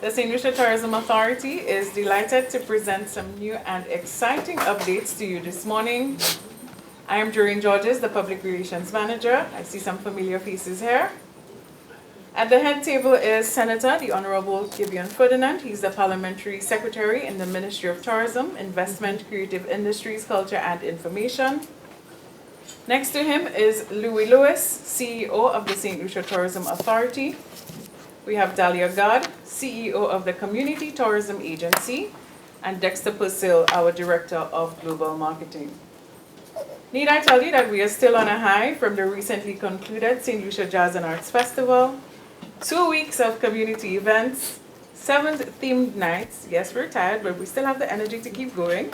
The St. Lucia Tourism Authority is delighted to present some new and exciting updates to you this morning. I am Doreen Georges, the Public Relations Manager. I see some familiar faces here. At the head table is Senator, the Honorable Gideon Ferdinand. He's the Parliamentary Secretary in the Ministry of Tourism, Investment, Creative Industries, Culture and Information. Next to him is Louis Lewis, CEO of the St. Lucia Tourism Authority. We have Dahlia God, CEO of the Community Tourism Agency, and Dexter Purcell, our Director of Global Marketing. Need I tell you that we are still on a high from the recently concluded St. Lucia Jazz and Arts Festival, 2 weeks of community events, 7 themed nights. Yes, we're tired, but we still have the energy to keep going.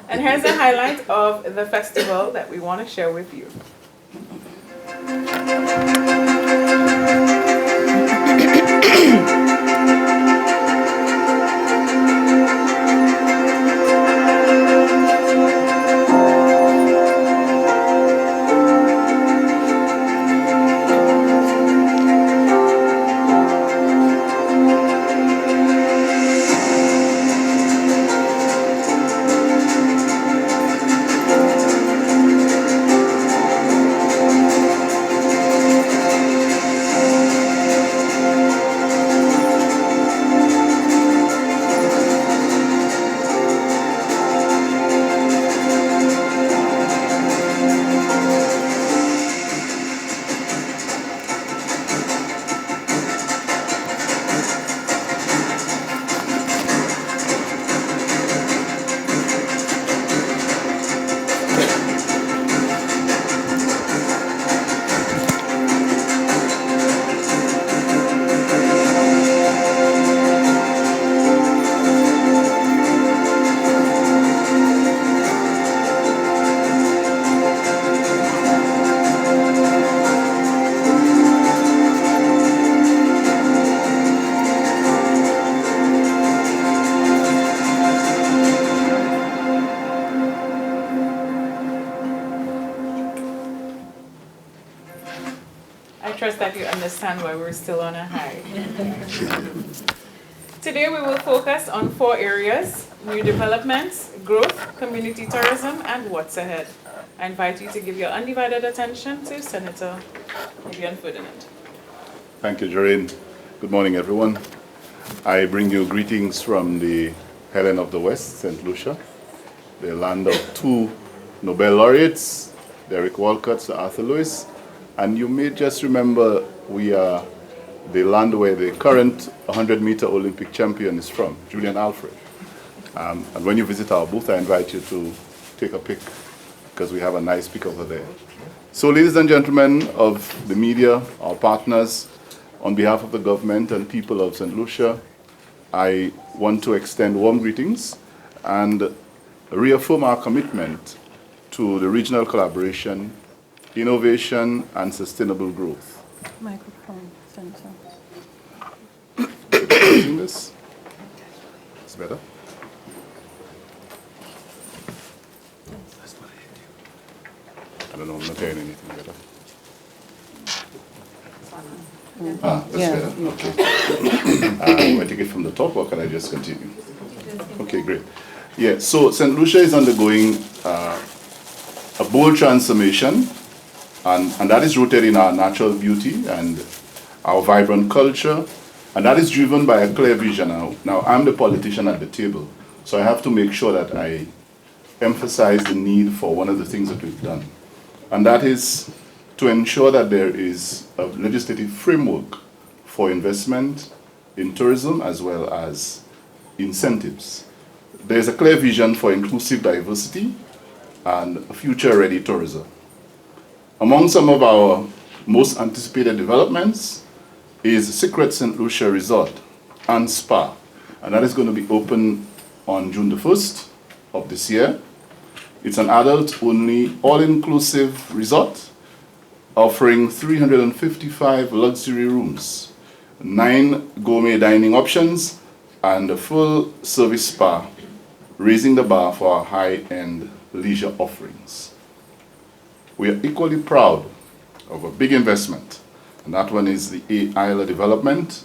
And here's a highlight of the festival that we want to share with you. That you understand why we're still on a high. Today we will focus on 4 areas: new developments, growth, community tourism, and what's ahead. I invite you to give your undivided attention to Senator Gideon Ferdinand. Thank you, Doreen. Good morning, everyone. I bring you greetings from the Helen of the West, St. Lucia, the land of 2 Nobel laureates, Derek Walcott, Sir Arthur Lewis. And you may just remember we are the land where the current 100-meter Olympic champion is from, Julian Alfred. And when you visit our booth, I invite you to take a pic because we have a nice pic over there. So ladies and gentlemen of the media, our partners, on behalf of the government and people of St. Lucia, I want to extend warm greetings and reaffirm our commitment to the regional collaboration, innovation, and sustainable growth. Microphone, Senator. Using this? It's better? I don't know, I'm not hearing anything better. That's better, okay. Do I take it from the top or can I just continue? Okay, great. Yeah, so St. Lucia is undergoing a bold transformation. And that is rooted in our natural beauty and our vibrant culture. And that is driven by a clear vision. Now, I'm the politician at the table, so I have to make sure that I emphasize the need for one of the things that we've done. And that is to ensure that there is a legislative framework for investment in tourism as well as incentives. There's a clear vision for inclusive diversity and a future-ready tourism. Among some of our most anticipated developments is Secret St. Lucia Resort and Spa, and that is going to be open on June the 1st of this year. It's an adult-only, all-inclusive resort offering 355 luxury rooms, 9 gourmet dining options, and a full-service spa, raising the bar for our high-end leisure offerings. We are equally proud of a big investment, and that one is the Isla development,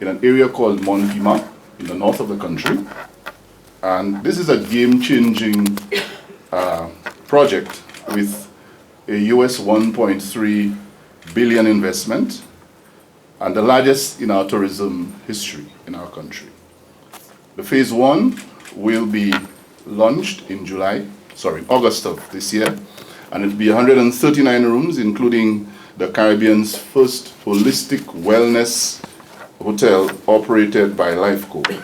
in an area called Montima in the north of the country. And this is a game-changing project with a US 1.3 billion investment and the largest in our tourism history in our country. The phase 1 will be launched in August of this year, and it'll be 139 rooms, including the Caribbean's first holistic wellness hotel operated by Lifeco.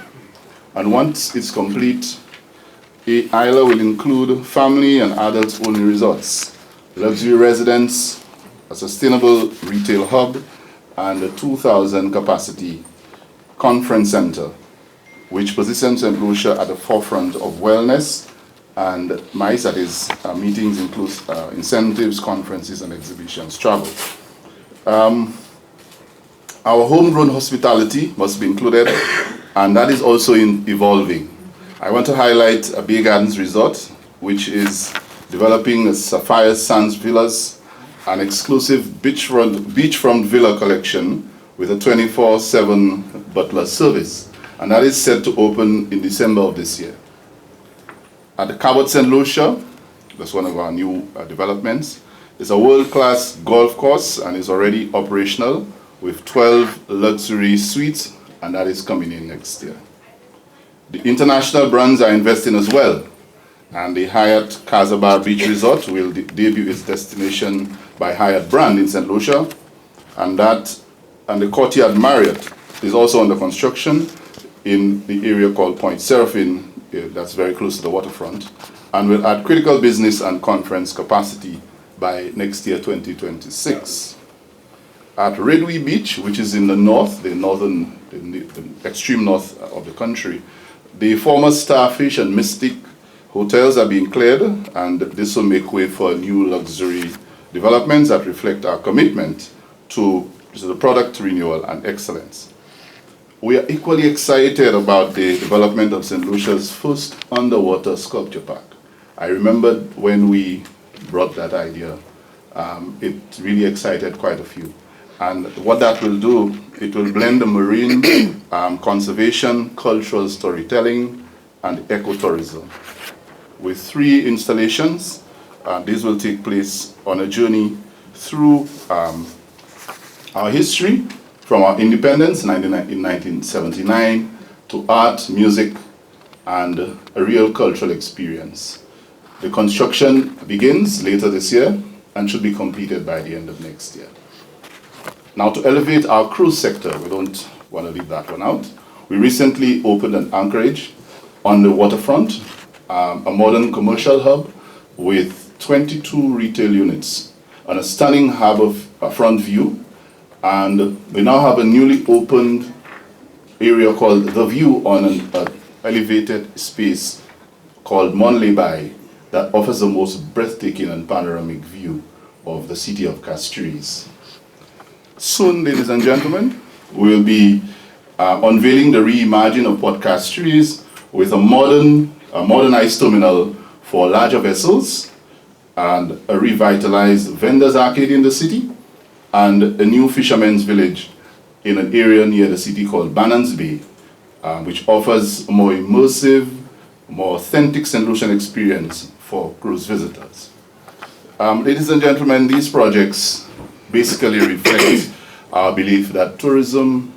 And once it's complete, Isla will include family and adults-only resorts, luxury residence, a sustainable retail hub, and a 2,000 capacity conference center, which positions St. Lucia at the forefront of wellness and MICE, that is, meetings include incentives, conferences, and exhibitions, travel. Our homegrown hospitality must be included, and that is also evolving. I want to highlight a Bay Gardens Resort, which is developing a Sapphire Sands Villas, an exclusive beachfront villa collection with a 24/7 butler service, and that is set to open in December of this year. At the Cabot St. Lucia, that's one of our new developments, it's a world-class golf course and is already operational with 12 luxury suites, and that is coming in next year. The international brands are investing as well, and the Hyatt Casa Bar Beach Resort will debut its destination by Hyatt brand in St. Lucia, and the Courtyard Marriott is also under construction in the area called Point Seraphine, that's very close to the waterfront, and will add critical business and conference capacity by next year, 2026. At Redway Beach, which is in the north, the extreme north of the country, the former Starfish and Mystic hotels are being cleared, and this will make way for new luxury developments that reflect our commitment to the product renewal and excellence. We are equally excited about the development of St. Lucia's first underwater sculpture park. I remember when we brought that idea, it really excited quite a few. And what that will do, it will blend the marine conservation, cultural storytelling, and ecotourism. With 3 installations, these will take place on a journey through our history, from our independence in 1979 to art, music, and a real cultural experience. The construction begins later this year and should be completed by the end of next year. Now, to elevate our cruise sector, we don't want to leave that one out. We recently opened an anchorage on the waterfront, a modern commercial hub with 22 retail units and a stunning harbor front view. And we now have a newly opened area called The View on an elevated space called Monley that offers the most breathtaking and panoramic view of the city of Castries. Soon, ladies and gentlemen, we'll be unveiling the reimagining of Port Castries with a modernized terminal for larger vessels and a revitalized vendors arcade in the city, and a new fishermen's village in an area near the city called Bannans Bay, which offers a more immersive, more authentic St. Lucian experience for cruise visitors. Ladies and gentlemen, these projects basically reflect our belief that tourism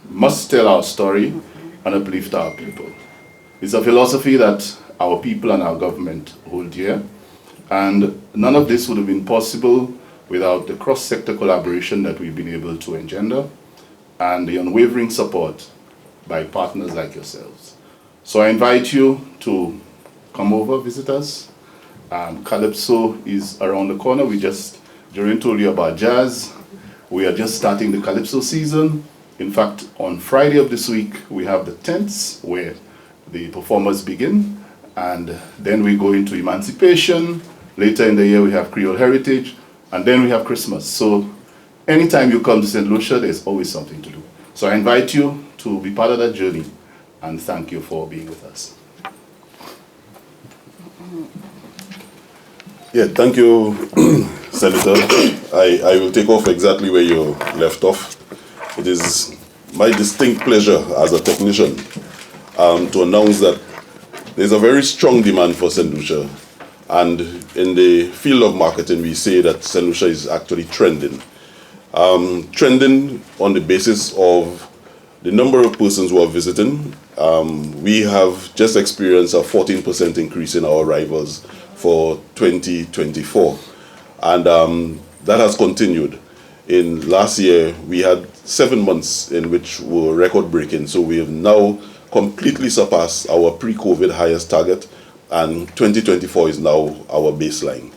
must tell our story and uplift our people. It's a philosophy that our people and our government hold dear, and none of this would have been possible without the cross-sector collaboration that we've been able to engender and the unwavering support by partners like yourselves. So I invite you to come over, visit us. Calypso is around the corner. Joreen told you about jazz. We are just starting the Calypso season. In fact, on Friday of this week, we have the tents where the performers begin, and then we go into Emancipation. Later in the year, we have Creole Heritage, and then we have Christmas. So anytime you come to St. Lucia, there's always something to do. So I invite you to be part of that journey, and thank you for being with us. Yeah, thank you, Senator. I will take off exactly where you left off. It is my distinct pleasure as a technician to announce that there's a very strong demand for St. Lucia. And in the field of marketing, we say that St. Lucia is actually trending. Trending on the basis of the number of persons who are visiting. We have just experienced a 14% increase in our arrivals for 2024. And that has continued. In last year, we had 7 months in which were record-breaking. So we have now completely surpassed our pre-COVID highest target, and 2024 is now our baseline.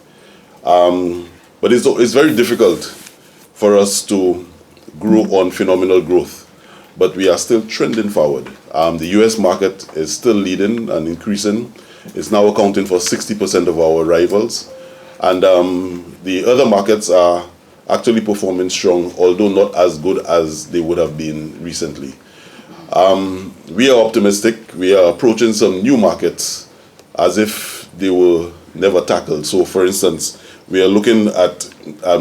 But it's very difficult for us to grow on phenomenal growth, but we are still trending forward. The US market is still leading and increasing. It's now accounting for 60% of our arrivals. And the other markets are actually performing strong, although not as good as they would have been recently. We are optimistic. We are approaching some new markets as if they were never tackled. So, for instance, we are looking at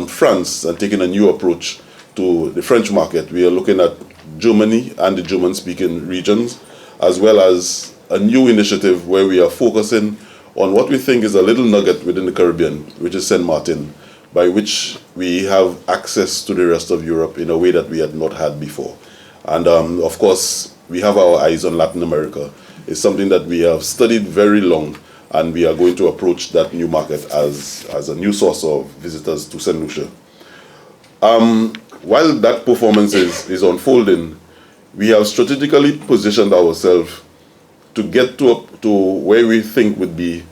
France and taking a new approach to the French market. We are looking at Germany and the German-speaking regions, as well as a new initiative where we are focusing on what we think is a little nugget within the Caribbean, which is Saint Martin, by which we have access to the rest of Europe in a way that we had not had before. And of course, we have our eyes on Latin America. It's something that we have studied very long, and we are going to approach that new market as a new source of visitors to St. Lucia. While that performance is unfolding, we have strategically positioned ourselves to get to where we think would be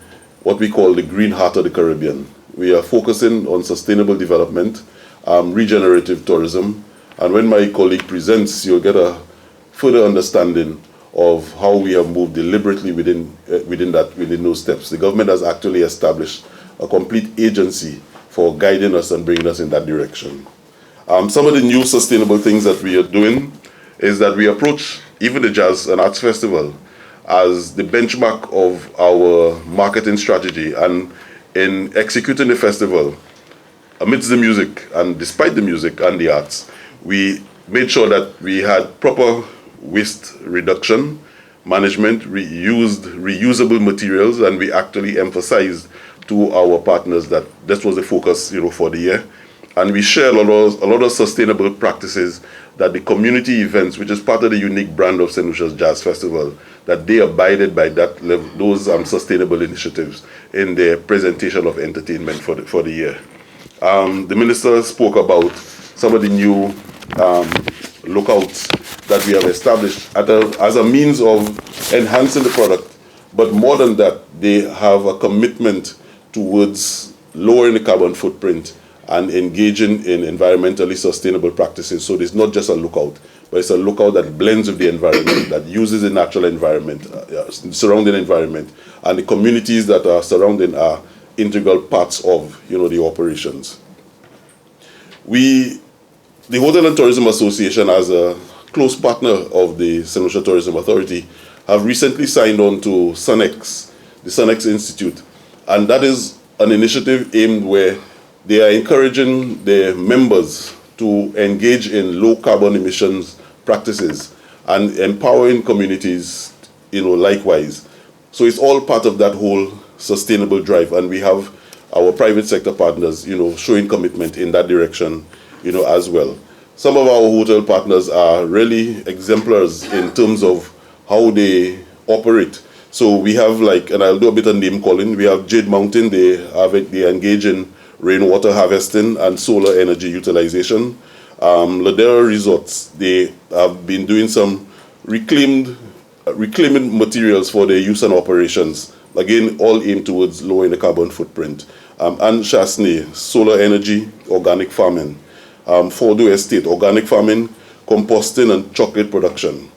what we call the green heart of the Caribbean. We are focusing on sustainable development, regenerative tourism, and when my colleague presents, you'll get a further understanding of how we have moved deliberately within those steps. The government has actually established a complete agency for guiding us and bringing us in that direction. Some of the new sustainable things that we are doing is that we approach even the Jazz and Arts Festival as the benchmark of our marketing strategy. And in executing the festival, amidst the music and despite the music and the arts, we made sure that we had proper waste reduction management, reusable materials, and we actually emphasized to our partners that this was the focus, for the year. And we share a lot of sustainable practices that the community events, which is part of the unique brand of St. Lucia's Jazz Festival, that they abided by that level, those sustainable initiatives in their presentation of entertainment for the year. The minister spoke about some of the new lookouts that we have established as a means of enhancing the product, but more than that, they have a commitment towards lowering the carbon footprint and engaging in environmentally sustainable practices. So it's not just a lookout, but it's a lookout that blends with the environment, that uses the natural environment, surrounding environment, and the communities that are surrounding are integral parts of the operations. The Hotel and Tourism Association, as a close partner of the St. Lucia Tourism Authority, have recently signed on to SunX, the SunX Institute, and that is an initiative aimed where they are encouraging their members to engage in low carbon emissions practices and empowering communities, likewise. So it's all part of that whole sustainable drive, and we have our private sector partners, showing commitment in that direction, as well. Some of our hotel partners are really exemplars in terms of how they operate. So we have and I'll do a bit of name calling. We have Jade Mountain. They engage in rainwater harvesting and solar energy utilization. Ladera Resorts, they have been doing some reclaimed materials for their use and operations. Again, all aimed towards lowering the carbon footprint. And Chasney, solar energy, organic farming. Fordo Estate, organic farming, composting, and chocolate production.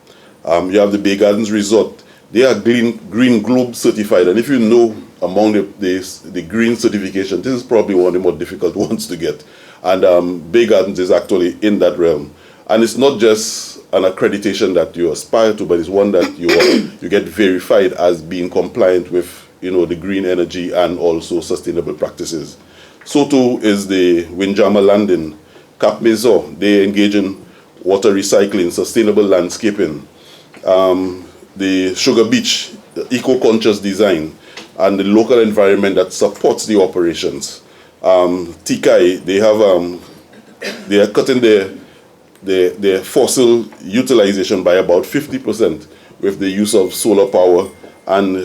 You have the Bay Gardens Resort. They are Green Globe certified, and if you know among the green certification, this is probably one of the more difficult ones to get. And Bay Gardens is actually in that realm. And it's not just an accreditation that you aspire to, but it's one that you get verified as being compliant with the green energy and also sustainable practices. So too is the Windjammer Landing. Cap Maison, they engage in water recycling, sustainable landscaping, the Sugar Beach, the eco-conscious design, and the local environment that supports the operations. TKI, they are cutting their fossil utilization by about 50% with the use of solar power and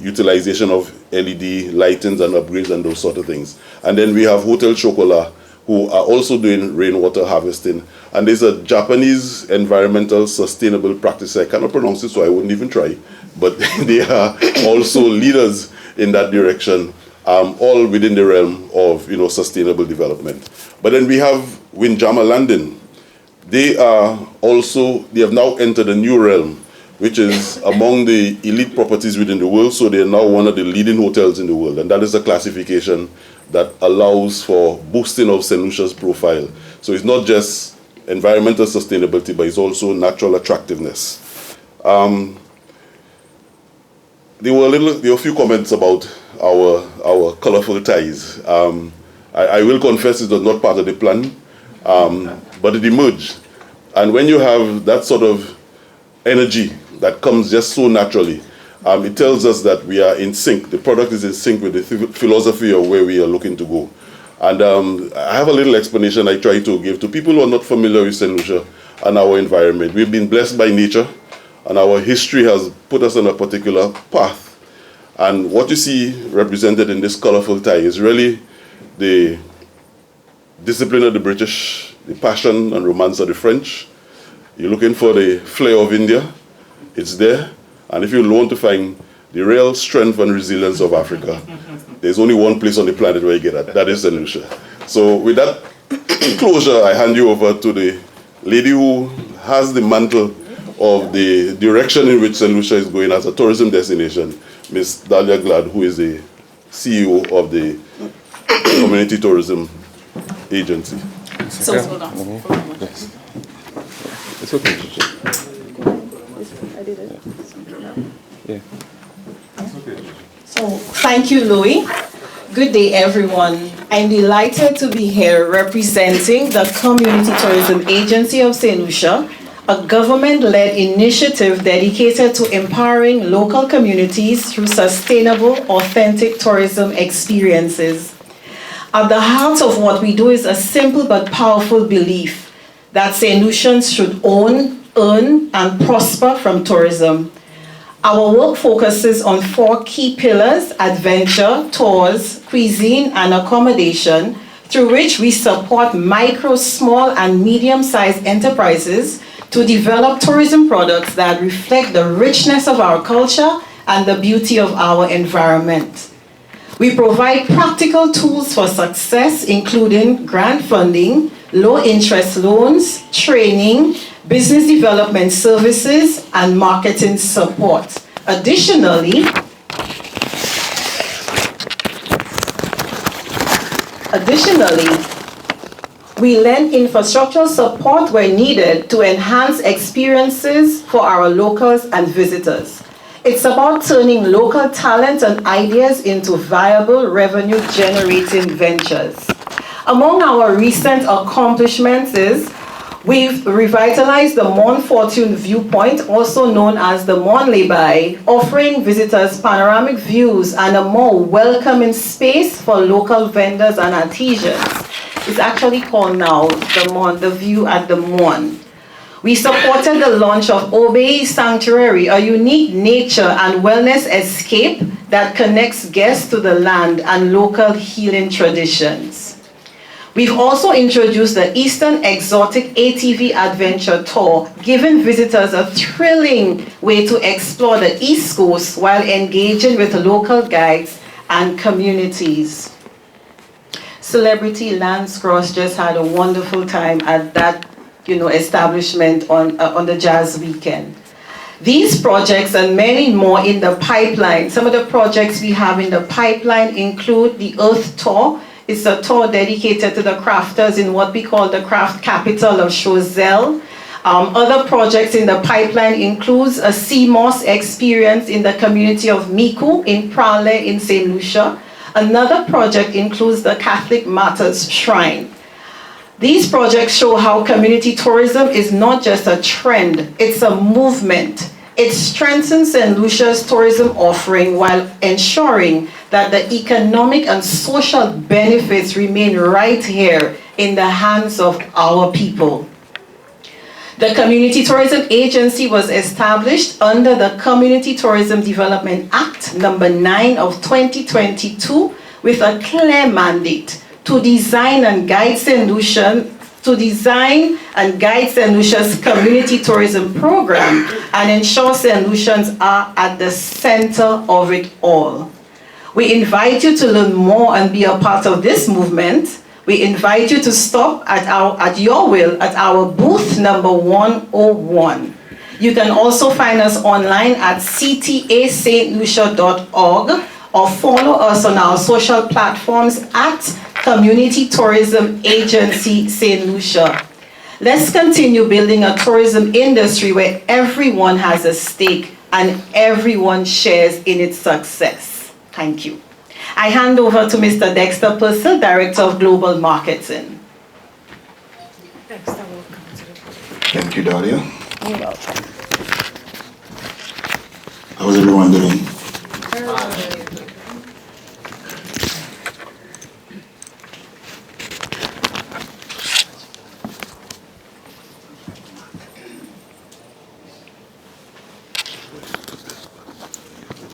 utilization of LED lightings and upgrades and those sort of things. And then we have Hotel Chocolat, who are also doing rainwater harvesting. And there's a Japanese environmental sustainable practice. I cannot pronounce it, so I wouldn't even try. But they are also leaders in that direction, all within the realm of sustainable development. But then we have Windjammer Landing. They have now entered a new realm, which is among the elite properties within the world. So they are now one of the leading hotels in the world. And that is a classification that allows for boosting of St. Lucia's profile. So it's not just environmental sustainability, but it's also natural attractiveness. There were a few comments about our colorful ties. I will confess it was not part of the plan, but it emerged. And when you have that sort of energy that comes just so naturally, it tells us that we are in sync. The product is in sync with the philosophy of where we are looking to go. And I have a little explanation I try to give to people who are not familiar with St. Lucia and our environment. We've been blessed by nature, and our history has put us on a particular path. And what you see represented in this colorful tie is really the discipline of the British, the passion and romance of the French. You're looking for the flair of India, it's there. And if you want to find the real strength and resilience of Africa, there's only one place on the planet where you get that is St. Lucia. So with that closure, I hand you over to the lady who has the mantle of the direction in which St. Lucia is going as a tourism destination, Ms. Dahlia Glad, who is the CEO of the Community Tourism Agency. So hold on. It's okay. I did it. Yeah. So, thank you, Louis. Good day, everyone. I'm delighted to be here representing the Community Tourism Agency of St. Lucia, a government-led initiative dedicated to empowering local communities through sustainable, authentic tourism experiences. At the heart of what we do is a simple but powerful belief that St. Lucians should own, earn, and prosper from tourism. Our work focuses on 4 key pillars: adventure, tours, cuisine, and accommodation, through which we support micro, small, and medium-sized enterprises to develop tourism products that reflect the richness of our culture and the beauty of our environment. We provide practical tools for success, including grant funding, low-interest loans, training, business development services, and marketing support. Additionally, we lend infrastructural support where needed to enhance experiences for our locals and visitors. It's about turning local talent and ideas into viable revenue-generating ventures. Among our recent accomplishments is we've revitalized the Mont Fortune viewpoint, also known as the Mont Lebay, offering visitors panoramic views and a more welcoming space for local vendors and artisans. It's actually called now the View at the Mont. We supported the launch of Obey Sanctuary, a unique nature and wellness escape that connects guests to the land and local healing traditions. We've also introduced the Eastern Exotic ATV Adventure Tour, giving visitors a thrilling way to explore the East Coast while engaging with local guides and communities. Celebrity Lance Cross just had a wonderful time at that establishment on the Jazz Weekend. These projects and many more in the pipeline. Some of the projects we have in the pipeline include the Earth Tour. It's a tour dedicated to the crafters in what we call the craft capital of Choiseul. Other projects in the pipeline includes a sea moss experience in the community of Miku in Prale in St. Lucia. Another project includes the Catholic Martyrs Shrine. These projects show how community tourism is not just a trend, it's a movement. It strengthens St. Lucia's tourism offering while ensuring that the economic and social benefits remain right here in the hands of our people. The Community Tourism Agency was established under the Community Tourism Development Act number 9 of 2022 with a clear mandate to design and guide St. Lucia's community tourism program and ensure St. Lucians are at the center of it all. We invite you to learn more and be a part of this movement. We invite you to stop at your will at our booth number 101. You can also find us online at ctastlucia.org or follow us on our social platforms at Community Tourism Agency St. Lucia. Let's continue building a tourism industry where everyone has a stake and everyone shares in its success. Thank you. I hand over to Mr. Dexter Purcell, Director of Global Marketing. Thank you, Dahlia. You're welcome. How's everyone doing?